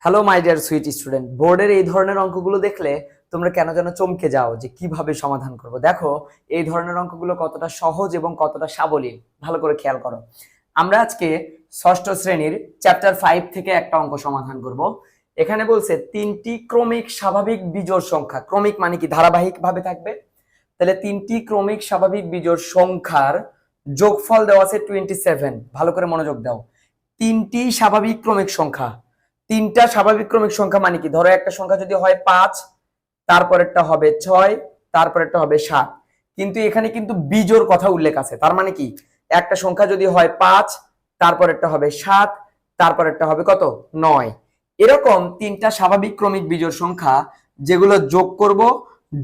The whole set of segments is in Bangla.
Hello my dear sweet student, বোর্ডের এই ধরনের অঙ্কগুলো দেখলে তোমরা কেন যেন চমকে যাও যে কিভাবে সমাধান করব। দেখো এই ধরনের অঙ্কগুলো কতটা সহজ এবং কতটা সাবলীল, ভালো করে খেয়াল করো। আমরা আজকে ষষ্ঠ শ্রেণীর চ্যাপ্টার 5 থেকে একটা অঙ্ক সমাধান করব। এখানে বলছে তিনটি ক্রমিক স্বাভাবিক বিজোড় সংখ্যা, ক্রমিক মানে কি ধারাবাহিক ভাবে থাকবে, তাহলে তিনটি ক্রমিক স্বাভাবিক বিজোড় সংখ্যার যোগফল দেওয়া আছে 27। ভালো করে মনোযোগ দাও। তিনটি স্বাভাবিক ক্রমিক সংখ্যা, তিনটা স্বাভাবিক ক্রমিক সংখ্যা মানে কি, ধরো একটা সংখ্যা যদি হয় 5, তারপরেরটা হবে 6, তারপরেরটা হবে 7, কিন্তু এখানে কিন্তু বিজোড় কথা উল্লেখ আছে। তার মানে কি, একটা সংখ্যা যদি হয় 5, তারপরেরটা হবে 7, তারপরেরটা হবে কত 9। এরকম তিনটা স্বাভাবিক ক্রমিক বিজোড় সংখ্যা যেগুলো যোগ করব,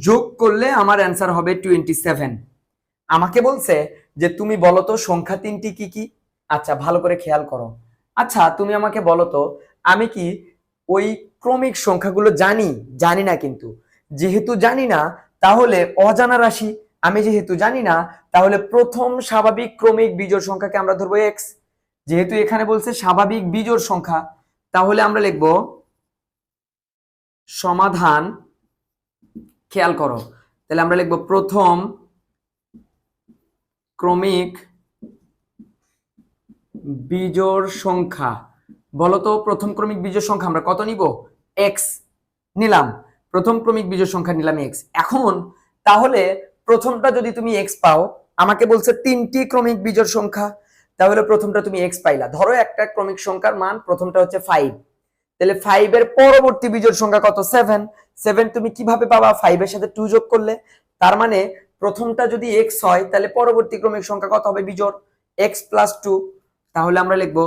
যোগ করলে আমার অ্যান্সার হবে 27। আমাকে বলছে যে তুমি বলো তো সংখ্যা তিনটি কি কি। আচ্ছা ভালো করে খেয়াল করো। আচ্ছা তুমি আমাকে বলো তো, আমি কি ওই ক্রমিক সংখ্যাগুলো জানি? জানি না। কিন্তু যেহেতু জানি না, তাহলে অজানা রাশি, আমি যেহেতু জানি না, তাহলে প্রথম স্বাভাবিক ক্রমিক বিজোড় সংখ্যাকে আমরা ধরবো এক্স। যেহেতু এখানে বলছে স্বাভাবিক বিজোড় সংখ্যা, তাহলে আমরা লিখব সমাধান। খেয়াল করো, তাহলে আমরা লিখব প্রথম ক্রমিক বিজোড় সংখ্যা। বলতো প্রথম ক্রমিক বিজোড় সংখ্যা আমরা কত নিব? এক্স নিলাম। প্রথম ক্রমিক বিজোড় সংখ্যা নিলাম এক্স। এখন তাহলে প্রথমটা যদি তুমি এক্স পাও, আমাকে বলছে তিনটি ক্রমিক বিজোড় সংখ্যা, তাহলে প্রথমটা তুমি এক্স পাইলা। ধরো একটা ক্রমিক সংখ্যার মান প্রথমটা হচ্ছে 5, তাহলে 5 এর পরবর্তী বিজোড় সংখ্যা কত? 7। 7 তুমি কিভাবে পাবা? 5 এর সাথে 2 যোগ করলে। তার মানে প্রথমটা যদি এক্স হয়, তাহলে পরবর্তী ক্রমিক সংখ্যা কত হবে বিজোড়? X plus 2। তাহলে আমরা লিখব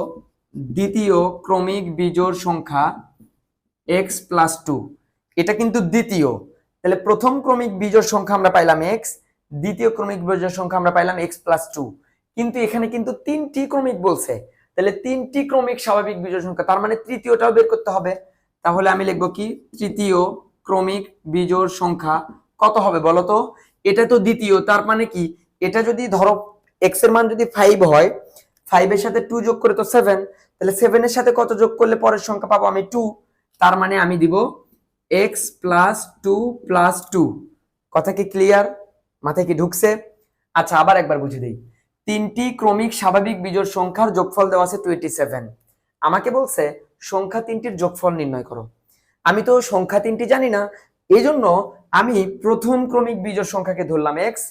দ্বিতীয় ক্রমিক বিজোড় সংখ্যা এক্স প্লাস 2। এটা কিন্তু দ্বিতীয়, তাহলে প্রথম ক্রমিক বিজোড় সংখ্যা আমরা পাইলাম এক্স, দ্বিতীয় ক্রমিক বিজোড় সংখ্যা আমরা পাইলাম এক্স প্লাস 2। কিন্তু এখানে কিন্তু তিনটি ক্রমিক বলছে, তাহলে তিনটি ক্রমিক স্বাভাবিক বিজোড় সংখ্যা, তার মানে তৃতীয়টাও বের করতে হবে। তাহলে আমি লিখবো কি, তৃতীয় ক্রমিক বিজোড় সংখ্যা কত হবে বলো তো? এটা তো দ্বিতীয়, তার মানে কি, এটা যদি ধরো এক্স এর মান যদি 5 হয়, 5 এর সাথে 2 যোগ করে তো 7, তাহলে 7 এর সাথে কত যোগ করলে পরের সংখ্যা পাবো আমি? 2। তার মানে আমি দিব এক্স প্লাস 2 প্লাস 2। কথা কি ক্লিয়ার? মাথায় কি ঢুকছে? আচ্ছা আবার একবার বুঝে দেই। তিনটি ক্রমিক স্বাভাবিক বিজোড় সংখ্যার যোগফল দেওয়া আছে 27। আমাকে বলছে সংখ্যা তিনটির যোগফল নির্ণয় করো। আমি তো সংখ্যা তিনটি জানি না, এই জন্য আমি প্রথম ক্রমিক বিজোড় সংখ্যাকে ধরলাম এক্স,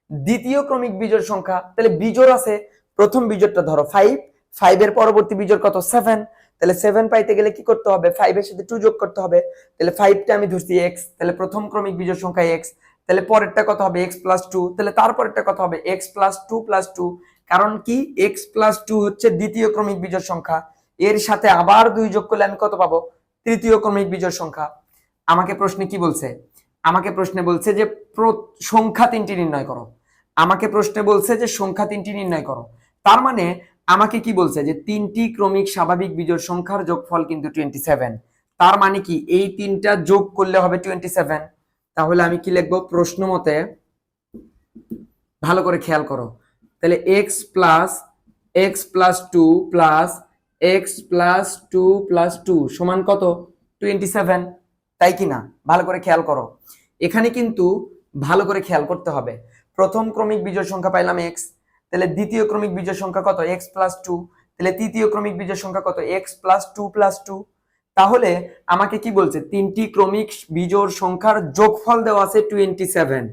দ্বিতীয় ক্রমিক বিজোড় সংখ্যা, তাহলে বিজোড় আছে, প্রথম বিজোড়টা ধরো 5, 5 এর পরবর্তী বিজোড় কত? 7। তাহলে 7 পাইতে গেলে কি করতে হবে? 5 এর সাথে 2 যোগ করতে হবে। তাহলে 5টা আমি ধরছি এক্স, তাহলে প্রথম ক্রমিক বিজোড় সংখ্যা এক্স, তাহলে পরেরটা কত হবে? এক্স প্লাস 2, তাহলে তারপরেরটা কত হবে? X plus 2 plus 2। কারণ কি, এক্স প্লাস 2 হচ্ছে দ্বিতীয় ক্রমিক বিজোড় সংখ্যা, এর সাথে আবার 2 যোগ করলে আমি কত পাবো? তৃতীয় ক্রমিক বিজোড় সংখ্যা। আমাকে প্রশ্নে কি বলছে? আমাকে প্রশ্নে বলছে যে সংখ্যা তিনটি নির্ণয় করো। আমাকে প্রশ্নে বলছে যে সংখ্যা তিনটি নির্ণয় করো। তার মানে আমাকে কি বলছে? যে তিনটি ক্রমিক স্বাভাবিক বিজোড় সংখ্যার যোগফল কিন্তু 27। তার মানে কি, এই তিনটা যোগ করলে হবে 27। তাহলে আমি কি লিখবো প্রশ্ন মতে? ভালো করে খেয়াল করো, তাহলে x plus 2 plus x plus 2 plus 2 সমান কত? 27, তাই কি না? ভালো করে খেয়াল করো। এখানে কিন্তু ভালো করে খেয়াল করতে হবে। প্রথম ক্রমিক বিজোড় সংখ্যা পাইলাম এক্স, তাহলে দ্বিতীয় ক্রমিক বিজোড় সংখ্যা কত? X plus 2। তাহলে তৃতীয় ক্রমিক বিজোড় সংখ্যা কত? X plus 2 plus 2। তাহলে আমাকে কি বলছে? তিনটি ক্রমিক বিজোড় সংখ্যার যোগফল দেওয়া আছে 27।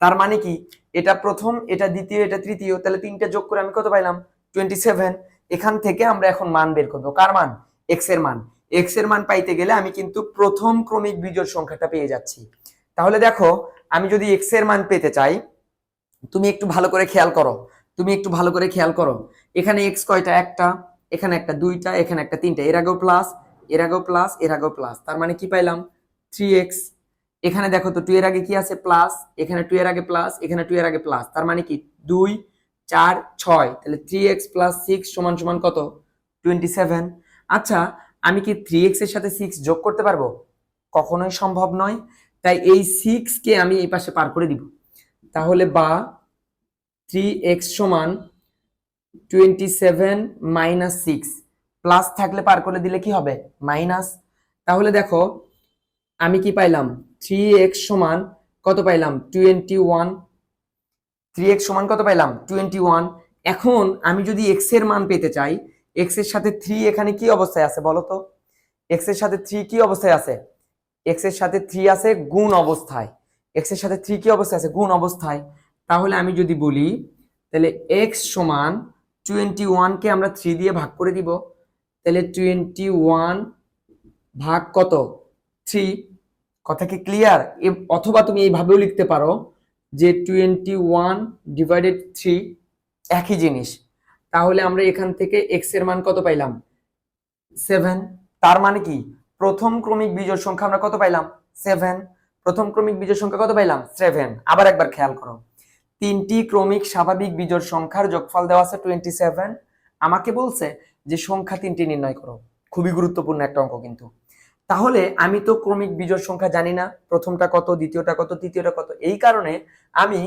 তার মানে কি, এটা প্রথম, এটা দ্বিতীয়, এটা তৃতীয়, তাহলে তিনটা যোগ করে আমি কত পাইলাম? 27। এখান থেকে আমরা এখন মান বের করবো। কার মান? এক্স এর মান। এক্স এর মান পাইতে গেলে আমি কিন্তু প্রথম ক্রমিক বিজোড় সংখ্যাটা পেয়ে যাচ্ছি। তাহলে দেখো, আমি যদি এক্স এর মান পেতে চাই, তুমি একটু ভালো করে খেয়াল করো, তুমি একটু ভালো করে খেয়াল করো। এখানে এক্স কয়টা? একটা, এখানে একটা, দুইটা, এখানে একটা, তিনটা, এর আগেও প্লাস, এর আগেও প্লাস, এর আগেও প্লাস, তার মানে কি পাইলাম? 3x। এখানে দেখো তো 2 এর আগে কি আছে? প্লাস, এখানে 2 এর আগে প্লাস, এখানে 2 এর আগে প্লাস, তার মানে কি 2 4 6, তাহলে 3x প্লাস 6 সমান সমান কত? 27। আচ্ছা আমি কি 3x এর সাথে 6 যোগ করতে পারবো? কখনোই সম্ভব নয়। তাই এই 6 কে আমি এই পাশে পার করে দিব। তাহলে বা 3x সমান 27 মাইনাস 6, প্লাস থাকলে পার করে দিলে কি হবে? মাইনাস। তাহলে দেখো আমি কি পাইলাম 3x সমান কত পাইলাম 21, 3x সমান কত পাইলাম 21। এখন আমি যদি x এর মান পেতে চাই, x এর সাথে 3 এখানে কি অবস্থায় আছে বলো তো, x এর সাথে 3 কি অবস্থায় আছে, x এর সাথে 3 আছে গুণ অবস্থায়, x এর সাথে 3 কি অবস্থায় আছে গুণ অবস্থায়। তাহলে আমি যদি বলি তাহলে x সমান 21 কে আমরা 3 দিয়ে ভাগ করে দিব, তাহলে 21 ভাগ কত 3। কথা কি ক্লিয়ার? অথবা তুমি এইভাবেও লিখতে পারো যে 21 ডিভাইডেড 3 একই জিনিস। তাহলে আমরা এখান থেকে x এর মান কত পাইলাম 7। তার মানে কি প্রথম ক্রমিক বিজোড় সংখ্যা আমরা কত পাইলাম 7। প্রথম ক্রমিক বিজোড় সংখ্যা কত পাইলাম 7। আবার একবার খেয়াল করো, তিনটি ক্রমিক স্বাভাবিক বিজোড় সংখ্যার যোগফল দেওয়া আছে 27। আমাকে বলছে যে সংখ্যা তিনটি নির্ণয় করো। খুবই গুরুত্বপূর্ণ একটা অঙ্ক কিন্তু। তাহলে আমি তো ক্রমিক বিজোড় সংখ্যা জানি না, প্রথমটা কত, দ্বিতীয়টা কত, তৃতীয়টা কত। এই কারণে আমি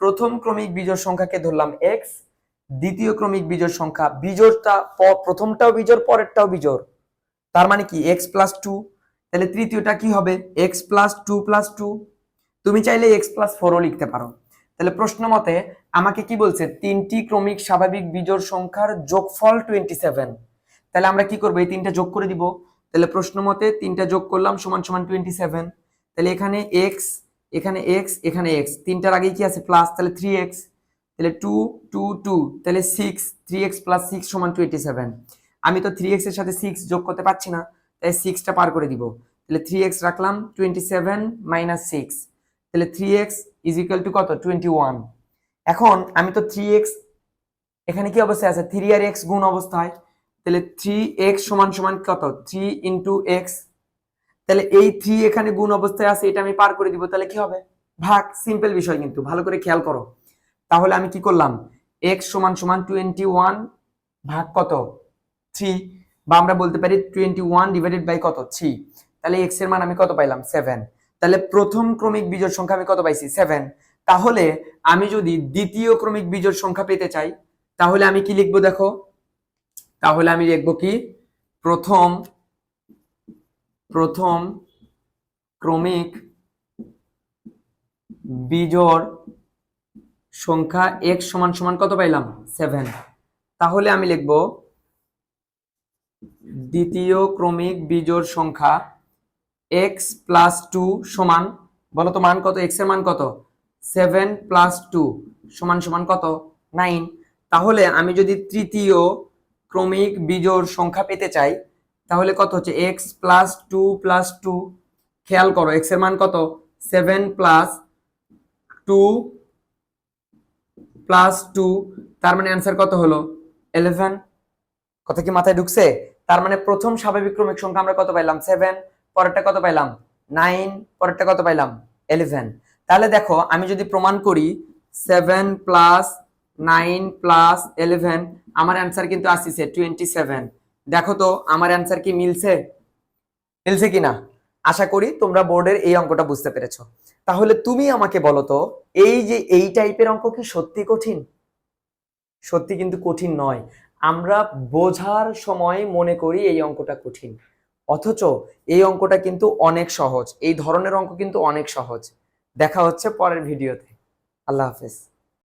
প্রথম ক্রমিক বিজোড় সংখ্যাকে ধরলাম x, দ্বিতীয় ক্রমিক বিজোড় সংখ্যা বিজোড়টা প্রথমটাও বিজোড় পরেরটাও বিজোড়, তার মানে কি x প্লাস 2। তাহলে তৃতীয়টা কি হবে x প্লাস 2 প্লাস 2। তুমি চাইলে x প্লাস 4ও লিখতে পারো। তাহলে প্রশ্ন মতে আমাকে কি বলছে তিনটি ক্রমিক স্বাভাবিক বিজোড় সংখ্যার যোগফল 27। তাহলে আমরা কি করব এই তিনটা যোগ করে দিব। তাহলে প্রশ্ন মতে তিনটা যোগ করলাম সমান সমান 27। তাহলে এখানে x, এখানে x, এখানে x, তিনটার আগে কি আছে প্লাস, তাহলে 3x, তাহলে 2 2 2, তাহলে 6, 3x প্লাস 6 সমান 27। আমি তো 3x এর সাথে 6 যোগ করতে পারছি না, তাই 6টা পার করে দিব। তাহলে 3x রাখলাম, 27 মাইনাস 6, তাহলে 3x ইজ ইকুয়াল টু কত 21। এখন আমি তো 3x এখানে কি অবস্থায় আছে 3 আর x গুণ অবস্থায়, তাহলে 3x সমান সমান কত 3 ইন্টু x। তাহলে এই 3 এখানে গুণ অবস্থায় আছে, এটা আমি পার করে দিব, তাহলে কি হবে ভাগ। সিম্পল বিষয় কিন্তু, ভালো করে খেয়াল করো। তাহলে আমি কি করলাম x সমান সমান 21 ভাগ কত 3, বা আমরা বলতে পারি 21 ডিভাইডেড বাই কত 3। তাহলে x এর মান আমি কত পাইলাম 7। তাহলে প্রথম ক্রমিক বিজোড় সংখ্যা আমি কত পাইছি 7। তাহলে আমি যদি দ্বিতীয় ক্রমিক বিজোড় সংখ্যা পেতে চাই তাহলে আমি কি লিখবো দেখো, তাহলে আমি লিখবো কি প্রথম ক্রমিক বিজোড় সংখ্যা x সমান সমান কত পাইলাম 7। তাহলে আমি লিখবো দ্বিতীয় ক্রমিক বিজোড় সংখ্যা x প্লাস 2 সমান, বলো তো মান কত, x এর মান কত 7 প্লাস 2 সমান সমান কত 9। তাহলে আমি যদি তৃতীয় ক্রমিক বিজোড় সংখ্যা পেতে চাই তাহলে কত হচ্ছে x প্লাস 2 প্লাস 2। খেয়াল করো x এর মান কত 7 প্লাস 2 প্লাস 2, তার মানে অ্যান্সার কত হলো 11। কথা কি মাথায় ঢুকছে? তার মানে প্রথম স্বাভাবিক ক্রমিক সংখ্যা আমরা কত পাইলাম 7, পরেরটা কত পাইলাম 9, পরেরটা কত পাইলাম 11। তাহলে দেখো আমি যদি প্রমাণ করি 7 প্লাস 9 প্লাস 11, আমার অ্যান্সার কিন্তু আসছে 27। দেখো তো আমার অ্যান্সার কি মিলছে কিনা। আশা করি তোমরা বোর্ডের এই অঙ্কটা বুঝতে পেরেছো। তাহলে তুমি আমাকে বলো তো এই যে এই টাইপের অঙ্ক কি সত্যি কঠিন? সত্যি কিন্তু কঠিন নয়। আমরা বোঝার সময় মনে করি এই অঙ্কটা কঠিন, অথচ এই অঙ্কটা কিন্তু অনেক সহজ। এই ধরনের অঙ্ক কিন্তু অনেক সহজ। দেখা হচ্ছে পরের ভিডিওতে। আল্লাহ হাফেজ।